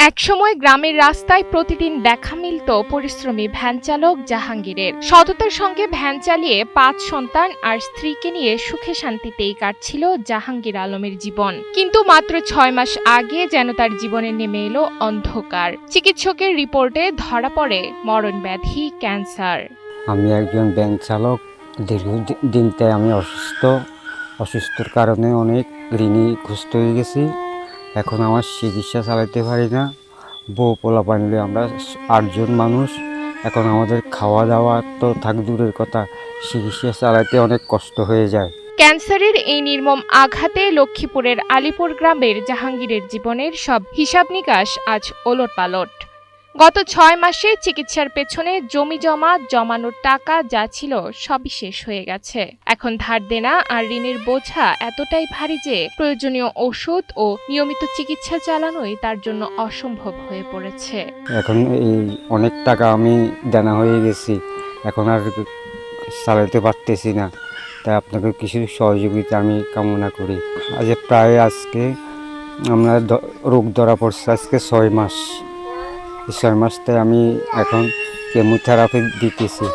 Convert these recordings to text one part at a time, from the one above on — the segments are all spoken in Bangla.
একসময় গ্রামের রাস্তায় প্রতিদিন দেখা মিলত পরিশ্রমী ভ্যান চালক জাহাঙ্গীরের। সততার সঙ্গে ভ্যান চালিয়ে ৫ সন্তান আর স্ত্রীকে নিয়ে সুখে শান্তিতেই কাটছিল জাহাঙ্গীর আলমের জীবন। কিন্তু মাত্র ৬ মাস আগে যেন তার জীবনে নেমে এলো অন্ধকার। চিকিৎসকের রিপোর্টে ধরা পড়ে মরণ ব্যাধি ক্যান্সার। আমি একজন ভ্যান চালক। দীর্ঘদিন থেকে আমি অসুস্থর কারণে অনেক ঋণগ্রস্ত হয়ে গেছি। এখন আমার চিকিৎসা চালাতে পারি না। বউ পোলাপান নিয়ে আমরা ৮ জন মানুষ। এখন আমাদের খাওয়া দাওয়া তো থাক দূরের কথা, চিকিৎসা চালাতে অনেক কষ্ট হয়ে যায়। ক্যান্সারের এই নির্মম আঘাতে লক্ষ্মীপুরের আলীপুর গ্রামের জাহাঙ্গীরের জীবনের সব হিসাব নিকাশ আজ ওলটপালট। গত ৬ মাসে চিকিৎসার পেছনে জমানোর টাকা যা ছিল সবই শেষ হয়ে গেছে। এখন ধার দেনা আর ঋণের বোঝা এতটাই ভারী যে প্রয়োজনীয় ওষুধ ও নিয়মিত চিকিৎসা চালানোই তার জন্য অসম্ভব হয়ে পড়েছে। এখন এই অনেক টাকা আমি দেনা হয়ে গেছি, এখন আর চালাতে পারতেছি না। তাই আপনাকে কিছু সহযোগিতা আমি কামনা করি। আজকে আমরা রোগ ধরা পড়ছে আজকে ৬ মাস। এই ৬ মাসটায় আমি এখন কেমোথেরাপি দিতেছি।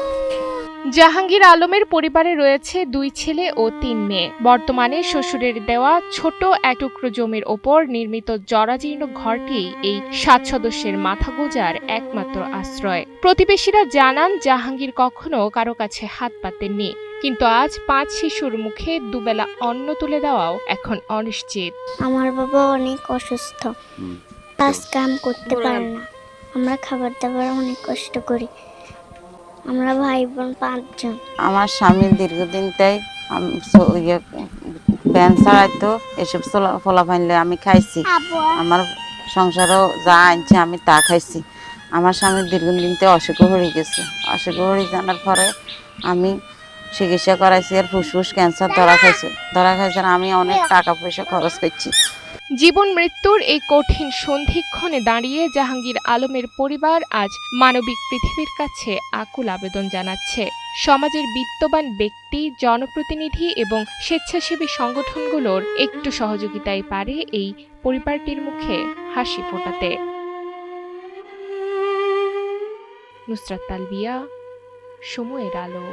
জাহাঙ্গীর আলমের পরিবারে রয়েছে ২ ছেলে ও ৩ মেয়ে। বর্তমানে শ্বশুরের দেওয়া ছোট এক টুকরো জমির ওপর নির্মিত জরাজীর্ণ ঘরটি এই ৭ সদস্যের মাথা গোঁজার একমাত্র আশ্রয়। প্রতিবেশীরা জানান জাহাঙ্গীর কখনো কারো কাছে হাত পাতেননি, কিন্তু আজ ৫ শিশুর মুখে দুবেলা অন্ন তুলে দেওয়াও এখন অনিশ্চিত। আমার বাবা অনেক অসুস্থ, কাজ কাম করতে পারে না। আমরা খাবার দাবার অনেক কষ্ট করি। আমরা ভাই বোন ৫ জন। আমার স্বামী দীর্ঘদিন তাই ভ্যান চালাইতো, এসব ফলাফাইলে আমি খাইছি। আমার সংসারও যা আনছে আমি তা খাইছি। আমার স্বামী দীর্ঘদিন থেকে অসুখ হয়ে গেছে। অসুখ হয়ে জানার পরে আমি চিকিৎসা করাইছি, আর ফুসফুস ক্যান্সার ধরা খাইছে। আমি অনেক টাকা পয়সা খরচ করছি। জীবন মৃত্যুর এই কঠিন সন্ধিক্ষণে দাঁড়িয়ে জাহাঙ্গীর আলমের পরিবার আজ মানবিক পৃথিবীর কাছে আকুল আবেদন জানাচ্ছে। সমাজের বিত্তবান ব্যক্তি, জনপ্রতিনিধি এবং স্বেচ্ছাসেবী সংগঠনগুলোর একটু সহযোগিতাই পারে এই পরিবারটির মুখে হাসি ফোটাতে। নুসরাত তালবিয়া, সময়ের আলো।